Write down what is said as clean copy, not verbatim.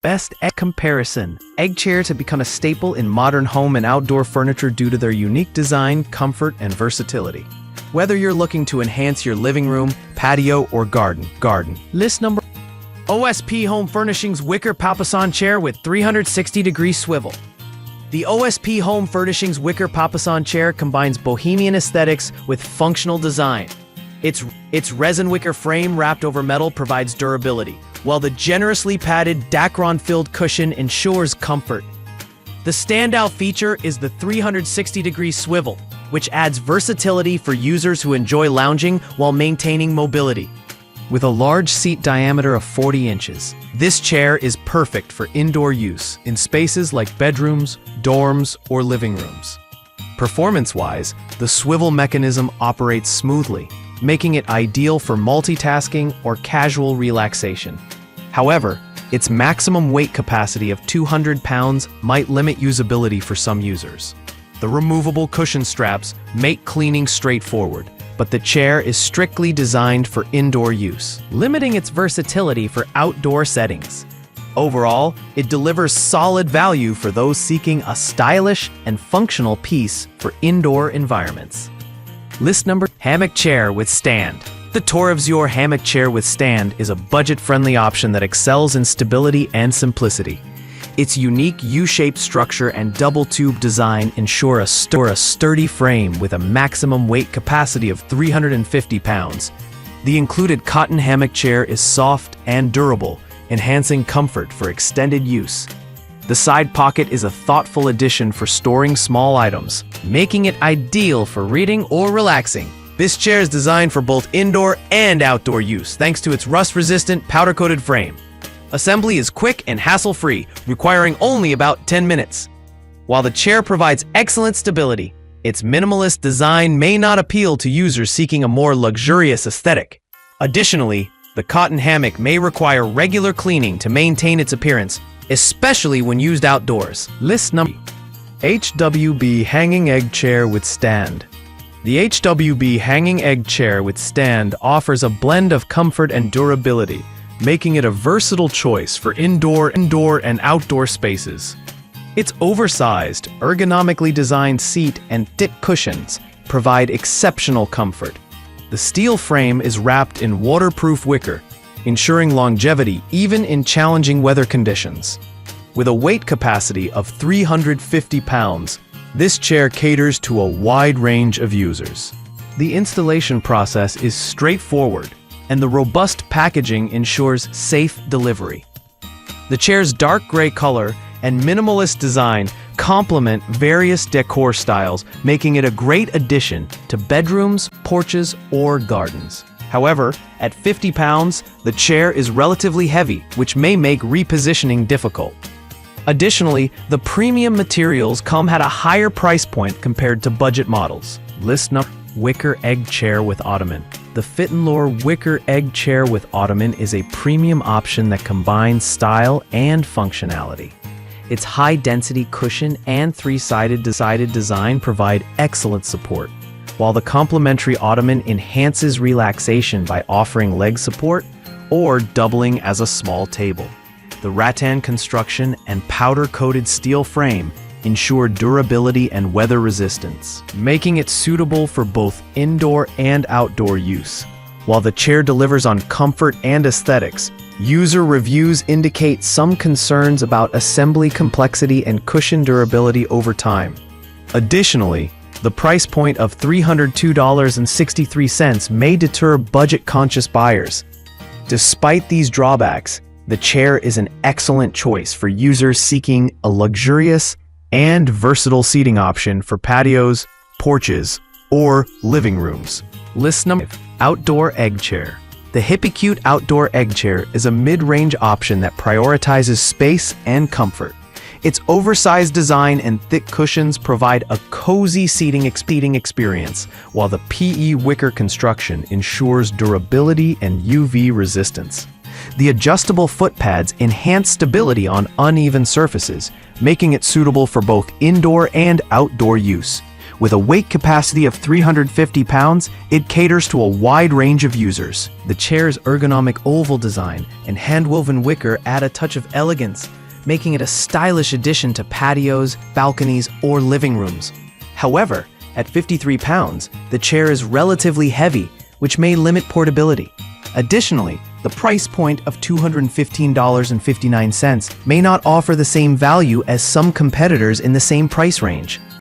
Best egg comparison. Egg chairs have become a staple in modern home and outdoor furniture due to their unique design, comfort, and versatility. Whether you're looking to enhance your living room, patio, or garden. List number OSP Home Furnishings Wicker Papasan Chair with 360-degree swivel. The OSP Home Furnishings Wicker Papasan Chair combines bohemian aesthetics with functional design. Its resin wicker frame wrapped over metal provides durability, while the generously padded Dacron-filled cushion ensures comfort. The standout feature is the 360-degree swivel, which adds versatility for users who enjoy lounging while maintaining mobility. With a large seat diameter of 40 inches, this chair is perfect for indoor use in spaces like bedrooms, dorms, or living rooms. Performance-wise, the swivel mechanism operates smoothly, making it ideal for multitasking or casual relaxation. However, its maximum weight capacity of 200 pounds might limit usability for some users. The removable cushion straps make cleaning straightforward, but the chair is strictly designed for indoor use, limiting its versatility for outdoor settings. Overall, it delivers solid value for those seeking a stylish and functional piece for indoor environments. List number Hammock Chair with Stand. The Tor Hammock Chair with Stand is a budget-friendly option that excels in stability and simplicity. Its unique U-shaped structure and double-tube design ensure a sturdy frame with a maximum weight capacity of 350 pounds. The included cotton hammock chair is soft and durable, enhancing comfort for extended use. The side pocket is a thoughtful addition for storing small items, making it ideal for reading or relaxing. This chair is designed for both indoor and outdoor use thanks to its rust-resistant powder-coated frame. Assembly is quick and hassle-free, requiring only about 10 minutes. While the chair provides excellent stability, its minimalist design may not appeal to users seeking a more luxurious aesthetic. Additionally, the cotton hammock may require regular cleaning to maintain its appearance, especially when used outdoors. List number HWB Hanging Egg Chair with Stand. The HWB Hanging Egg Chair with Stand offers a blend of comfort and durability, making it a versatile choice for indoor and outdoor spaces. Its oversized, ergonomically designed seat and thick cushions provide exceptional comfort. The steel frame is wrapped in waterproof wicker, ensuring longevity even in challenging weather conditions. With a weight capacity of 350 pounds, this chair caters to a wide range of users. The installation process is straightforward, and the robust packaging ensures safe delivery. The chair's dark gray color and minimalist design complement various decor styles, making it a great addition to bedrooms, porches, or gardens. However, at 50 pounds, the chair is relatively heavy, which may make repositioning difficult. Additionally, the premium materials come at a higher price point compared to budget models. List number Wicker Egg Chair with Ottoman. The Fit & Lore Wicker Egg Chair with Ottoman is a premium option that combines style and functionality. Its high-density cushion and three-sided design provide excellent support, while the complementary ottoman enhances relaxation by offering leg support or doubling as a small table. The rattan construction and powder-coated steel frame ensure durability and weather resistance, making it suitable for both indoor and outdoor use. While the chair delivers on comfort and aesthetics, user reviews indicate some concerns about assembly complexity and cushion durability over time. Additionally, the price point of $302.63 may deter budget-conscious buyers. Despite these drawbacks, the chair is an excellent choice for users seeking a luxurious and versatile seating option for patios, porches, or living rooms. List number 5. Outdoor Egg Chair. The HippieCute Outdoor Egg Chair is a mid-range option that prioritizes space and comfort. Its oversized design and thick cushions provide a cozy seating experience, while the PE wicker construction ensures durability and UV resistance. The adjustable foot pads enhance stability on uneven surfaces, making it suitable for both indoor and outdoor use. With a weight capacity of 350 pounds, it caters to a wide range of users. The chair's ergonomic oval design and hand-woven wicker add a touch of elegance, making it a stylish addition to patios, balconies, or living rooms. However, at 53 pounds, the chair is relatively heavy, which may limit portability. Additionally, the price point of $215.59 may not offer the same value as some competitors in the same price range.